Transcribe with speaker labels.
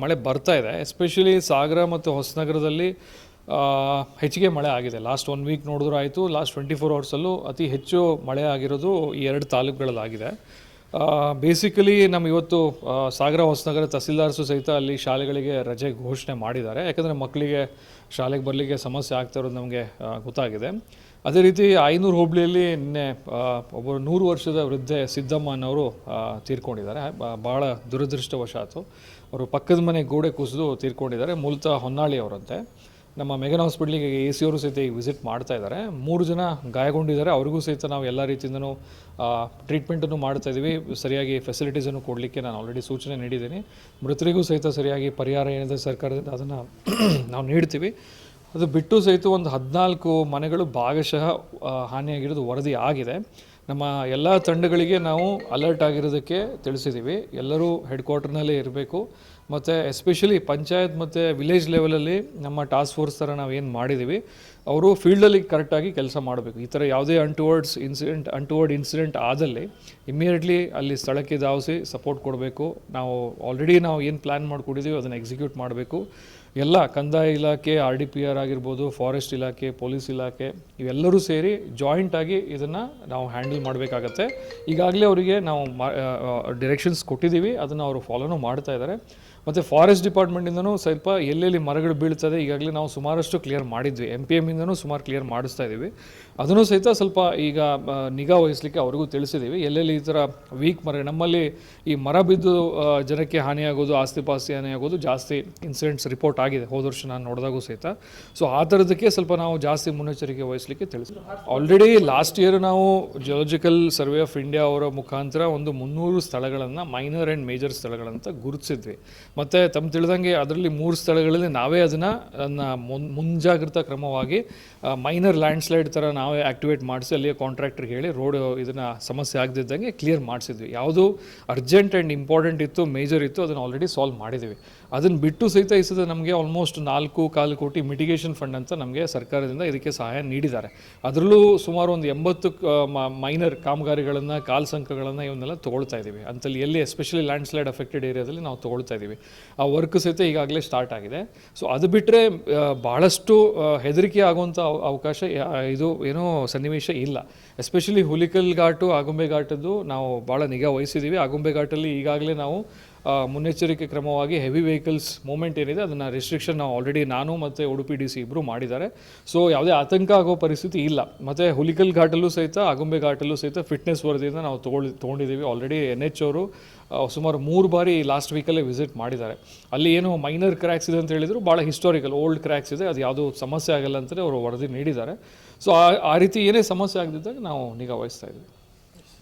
Speaker 1: ಮಳೆ ಬರ್ತಾ ಇದೆ. ಎಸ್ಪೆಷಲಿ ಸಾಗರ ಮತ್ತು ಹೊಸನಗರದಲ್ಲಿ ಹೆಚ್ಚಿಗೆ ಮಳೆ ಆಗಿದೆ. ಲಾಸ್ಟ್ 1 ವೀಕ್ ನೋಡಿದ್ರೂ ಆಯಿತು, ಲಾಸ್ಟ್ 24 ಅವರ್ಸಲ್ಲೂ ಅತಿ ಹೆಚ್ಚು ಮಳೆ ಆಗಿರೋದು ಈ 2 ತಾಲೂಕುಗಳಲ್ಲಾಗಿದೆ. ಬೇಸಿಕಲಿ ನಮ್ಮ ಇವತ್ತು ಸಾಗರ ಹೊಸನಗರ ತಹಸೀಲ್ದಾರ್ಸು ಸಹಿತ ಅಲ್ಲಿ ಶಾಲೆಗಳಿಗೆ ರಜೆ ಘೋಷಣೆ ಮಾಡಿದ್ದಾರೆ. ಯಾಕಂದರೆ ಮಕ್ಕಳಿಗೆ ಶಾಲೆಗೆ ಬರಲಿಕ್ಕೆ ಸಮಸ್ಯೆ ಆಗ್ತಾ ಇರೋದು ನಮಗೆ ಗೊತ್ತಾಗಿದೆ. ಅದೇ ರೀತಿ ಐನೂರು ಹೋಬಳಿಯಲ್ಲಿ ನಿನ್ನೆ ಒಬ್ಬರು 100 ವರ್ಷದ ವೃದ್ಧೆ ಸಿದ್ದಮ್ಮ ಅನ್ನೋರು ತೀರ್ಕೊಂಡಿದ್ದಾರೆ. ಭಾಳ ದುರದೃಷ್ಟವಶಾತು ಅವರು ಪಕ್ಕದ ಮನೆ ಗೋಡೆ ಕುಸಿದು ತೀರ್ಕೊಂಡಿದ್ದಾರೆ. ಮೂಲತಃ ಹೊನ್ನಾಳಿ ಅವರಂತೆ. ನಮ್ಮ ಮೆಗನ್ ಹಾಸ್ಪಿಟ್ಲಿಗೆ AC ಅವರು ಸಹಿತ ಈಗ ವಿಸಿಟ್ ಮಾಡ್ತಾ ಇದ್ದಾರೆ. 3 ಜನ ಗಾಯಗೊಂಡಿದ್ದಾರೆ. ಅವ್ರಿಗೂ ಸಹಿತ ನಾವು ಎಲ್ಲ ರೀತಿಯಿಂದನೂ ಟ್ರೀಟ್ಮೆಂಟನ್ನು ಮಾಡ್ತಾ ಇದ್ದೀವಿ. ಸರಿಯಾಗಿ ಫೆಸಿಲಿಟೀಸನ್ನು ಕೊಡಲಿಕ್ಕೆ ನಾನು ಆಲ್ರೆಡಿ ಸೂಚನೆ ನೀಡಿದ್ದೀನಿ. ಮೃತರಿಗೂ ಸಹಿತ ಸರಿಯಾಗಿ ಪರಿಹಾರ ಏನಿದೆ ಸರ್ಕಾರದಿಂದ ಅದನ್ನು ನಾವು ನೀಡ್ತೀವಿ. ಅದು ಬಿಟ್ಟು ಸಹಿತ ಒಂದು 14 ಮನೆಗಳು ಭಾಗಶಃ ಹಾನಿಯಾಗಿರೋದು ವರದಿ ಆಗಿದೆ. ನಮ್ಮ ಎಲ್ಲ ತಂಡಗಳಿಗೆ ನಾವು ಅಲರ್ಟ್ ಆಗಿರೋದಕ್ಕೆ ತಿಳಿಸಿದ್ದೀವಿ. ಎಲ್ಲರೂ ಹೆಡ್ ಕ್ವಾರ್ಟರ್ನಲ್ಲೇ ಇರಬೇಕು. ಮತ್ತು ಎಸ್ಪೆಷಲಿ ಪಂಚಾಯತ್ ಮತ್ತು ವಿಲೇಜ್ ಲೆವೆಲಲ್ಲಿ ನಮ್ಮ ಟಾಸ್ಕ್ ಫೋರ್ಸ್ ಥರ ನಾವು ಏನು ಮಾಡಿದ್ದೀವಿ, ಅವರು ಫೀಲ್ಡಲ್ಲಿ ಕರೆಕ್ಟಾಗಿ ಕೆಲಸ ಮಾಡಬೇಕು. ಈ ಥರ ಯಾವುದೇ ಅನ್ಟುವರ್ಡ್ ಇನ್ಸಿಡೆಂಟ್ ಆದಲ್ಲಿ ಇಮ್ಮಿಡಿಯೇಟ್ಲಿ ಅಲ್ಲಿ ಸ್ಥಳಕ್ಕೆ ಧಾವಿಸಿ ಸಪೋರ್ಟ್ ಕೊಡಬೇಕು. ನಾವು ಆಲ್ರೆಡಿ ಏನು ಪ್ಲ್ಯಾನ್ ಮಾಡ್ಕೊಂಡಿದ್ದೀವಿ ಅದನ್ನು ಎಕ್ಸಿಕ್ಯೂಟ್ ಮಾಡಬೇಕು. ಎಲ್ಲ ಕಂದಾಯ ಇಲಾಖೆ, RDPR ಆಗಿರ್ಬೋದು, ಫಾರೆಸ್ಟ್ ಇಲಾಖೆ, ಪೊಲೀಸ್ ಇಲಾಖೆ ಇವೆಲ್ಲರೂ ಸೇರಿ ಜಾಯಿಂಟಾಗಿ ಇದನ್ನು ನಾವು ಹ್ಯಾಂಡಲ್ ಮಾಡಬೇಕಾಗತ್ತೆ. ಈಗಾಗಲೇ ಅವರಿಗೆ ನಾವು ಡಿರೆಕ್ಷನ್ಸ್ ಕೊಟ್ಟಿದ್ದೀವಿ, ಅದನ್ನು ಅವರು ಫಾಲೋನೂ ಮಾಡ್ತಾ ಇದ್ದಾರೆ. ಮತ್ತು ಫಾರೆಸ್ಟ್ ಡಿಪಾರ್ಟ್ಮೆಂಟಿಂದನೂ ಸ್ವಲ್ಪ ಎಲ್ಲೆಲ್ಲಿ ಮರಗಳು ಬೀಳ್ತದೆ ಈಗಾಗಲೇ ನಾವು ಸುಮಾರಷ್ಟು ಕ್ಲಿಯರ್ ಮಾಡಿದ್ವಿ. MPMಯಿಂದನೂ ಸುಮಾರು ಕ್ಲಿಯರ್ ಮಾಡಿಸ್ತಾ ಇದ್ದೀವಿ. ಅದನ್ನು ಸಹಿತ ಸ್ವಲ್ಪ ಈಗ ನಿಗಾ ವಹಿಸಲಿಕ್ಕೆ ಅವ್ರಿಗೂ ತಿಳಿಸಿದ್ದೀವಿ. ಎಲ್ಲೆಲ್ಲಿ ಈ ಥರ ವೀಕ್ ಮರ, ನಮ್ಮಲ್ಲಿ ಈ ಮರ ಬಿದ್ದು ಜನಕ್ಕೆ ಹಾನಿಯಾಗೋದು, ಆಸ್ತಿ ಪಾಸ್ತಿ ಹಾನಿಯಾಗೋದು ಜಾಸ್ತಿ ಇನ್ಸಿಡೆಂಟ್ಸ್ ರಿಪೋರ್ಟ್ ಆಗಿದೆ ಹೋದ ವರ್ಷ ನಾನು ನೋಡಿದಾಗೂ ಸಹಿತ. ಸೊ ಆ ಥರದಕ್ಕೆ ಸ್ವಲ್ಪ ನಾವು ಜಾಸ್ತಿ ಮುನ್ನೆಚ್ಚರಿಕೆ ವಹಿಸಲಿಕ್ಕೆ ತಿಳಿಸಿದ್ವಿ. ಆಲ್ರೆಡಿ ಲಾಸ್ಟ್ ಇಯರ್ ನಾವು ಜಿಯೋಲಾಜಿಕಲ್ ಸರ್ವೆ ಆಫ್ ಇಂಡಿಯಾ ಅವರ ಮುಖಾಂತರ ಒಂದು 300 ಸ್ಥಳಗಳನ್ನು, ಮೈನರ್ ಆ್ಯಂಡ್ ಮೇಜರ್ ಸ್ಥಳಗಳಂತ ಗುರುತಿಸಿದ್ವಿ. ಮತ್ತು ತಮ್ಮ ತಿಳಿದಂಗೆ ಅದರಲ್ಲಿ 3 ಸ್ಥಳಗಳಲ್ಲಿ ನಾವೇ ಅದನ್ನು ಮುಂಜಾಗ್ರತಾ ಕ್ರಮವಾಗಿ ಮೈನರ್ ಲ್ಯಾಂಡ್ಸ್ಲೈಡ್ ಥರ ನಾವೇ ಆ್ಯಕ್ಟಿವೇಟ್ ಮಾಡಿಸಿ ಅಲ್ಲಿಯ ಕಾಂಟ್ರಾಕ್ಟರ್ಗೆ ಹೇಳಿ ರೋಡ್ ಇದನ್ನು ಸಮಸ್ಯೆ ಆಗದಿದ್ದಂಗೆ ಕ್ಲಿಯರ್ ಮಾಡಿಸಿದ್ವಿ. ಯಾವುದು ಅರ್ಜೆಂಟ್ ಆ್ಯಂಡ್ ಇಂಪಾರ್ಟೆಂಟ್ ಇತ್ತು, ಮೇಜರ್ ಇತ್ತು, ಅದನ್ನು ಆಲ್ರೆಡಿ ಸಾಲ್ವ್ ಮಾಡಿದ್ದೀವಿ. ಅದನ್ನು ಬಿಟ್ಟು ಸಹಿತ ಈ ಸದ ನಮಗೆ ಆಲ್ಮೋಸ್ಟ್ 4.25 ಕೋಟಿ ಮಿಟಿಗೇಷನ್ ಫಂಡ್ ಅಂತ ನಮಗೆ ಸರ್ಕಾರದಿಂದ ಇದಕ್ಕೆ ಸಹಾಯ ನೀಡಿದ್ದಾರೆ. ಅದರಲ್ಲೂ ಸುಮಾರು ಒಂದು 80 ಮೈನರ್ ಕಾಮಗಾರಿಗಳನ್ನು, ಕಾಲ್ಸಂಕಗಳನ್ನು ಇವನ್ನೆಲ್ಲ ತೊಗೊಳ್ತಾ ಇದ್ದೀವಿ. ಅಂತಲ್ಲಿ ಎಲ್ಲಿ ಎಸ್ಪೆಷಲಿ ಲ್ಯಾಂಡ್ಸ್ಲೈಡ್ ಅಫೆಕ್ಟೆಡ್ ಏರಿಯಾದಲ್ಲಿ ನಾವು ತೊಗೊಳ್ತಾ ಇದ್ದೀವಿ. ಆ ವರ್ಕ್ ಸಹಿತ ಈಗಾಗಲೇ ಸ್ಟಾರ್ಟ್ ಆಗಿದೆ. ಸೊ ಅದು ಬಿಟ್ಟರೆ ಭಾಳಷ್ಟು ಹೆದರಿಕೆ ಆಗುವಂಥ ಅವಕಾಶ ಇದು ಏನೋ ಸನ್ನಿವೇಶ ಇಲ್ಲ. ಎಸ್ಪೆಷಲಿ ಹುಲಿಕಲ್ ಘಾಟು, ಆಗುಂಬೆ ಘಾಟದ್ದು ನಾವು ಭಾಳ ನಿಗಾ ವಹಿಸಿದ್ದೀವಿ. ಆಗುಂಬೆ ಘಾಟಲ್ಲಿ ಈಗಾಗಲೇ ನಾವು ಮುನ್ನೆಚ್ಚರಿಕೆ ಕ್ರಮವಾಗಿ ಹೆವಿ ವೆಹಿಕಲ್ಸ್ ಮೂವ್ಮೆಂಟ್ ಏನಿದೆ ಅದನ್ನು ರಿಸ್ಟ್ರಿಕ್ಷನ್ ನಾವು ಆಲ್ರೆಡಿ ನಾನು ಮತ್ತು ಉಡುಪಿ DC ಇಬ್ಬರು ಮಾಡಿದ್ದಾರೆ. ಸೊ ಯಾವುದೇ ಆತಂಕ ಆಗೋ ಪರಿಸ್ಥಿತಿ ಇಲ್ಲ. ಮತ್ತು ಹುಲಿಕಲ್ ಘಾಟಲ್ಲೂ ಸಹಿತ, ಆಗುಂಬೆ ಘಾಟಲ್ಲೂ ಸಹಿತ ಫಿಟ್ನೆಸ್ ವರದಿಯಿಂದ ನಾವು ತೊಗೊಂಡಿದ್ದೀವಿ. ಆಲ್ರೆಡಿ NH ಅವರು ಸುಮಾರು 3 ಬಾರಿ ಲಾಸ್ಟ್ ವೀಕಲ್ಲೇ ವಿಸಿಟ್ ಮಾಡಿದ್ದಾರೆ. ಅಲ್ಲಿ ಏನು ಮೈನರ್ ಕ್ರ್ಯಾಕ್ಸ್ ಇದೆ ಅಂತ ಹೇಳಿದ್ರು, ಭಾಳ ಹಿಸ್ಟಾರಿಕಲ್ ಓಲ್ಡ್ ಕ್ರ್ಯಾಕ್ಸ್ ಇದೆ, ಅದು ಯಾವುದೂ ಸಮಸ್ಯೆ ಆಗಲ್ಲ ಅಂತಲೇ ಅವರು ವರದಿ ನೀಡಿದ್ದಾರೆ. ಸೊ ಆ ರೀತಿ ಏನೇ ಸಮಸ್ಯೆ ಆಗದಿದ್ದಾಗ ನಾವು ನಿಗಾ ವಹಿಸ್ತಾ ಇದ್ದೀವಿ.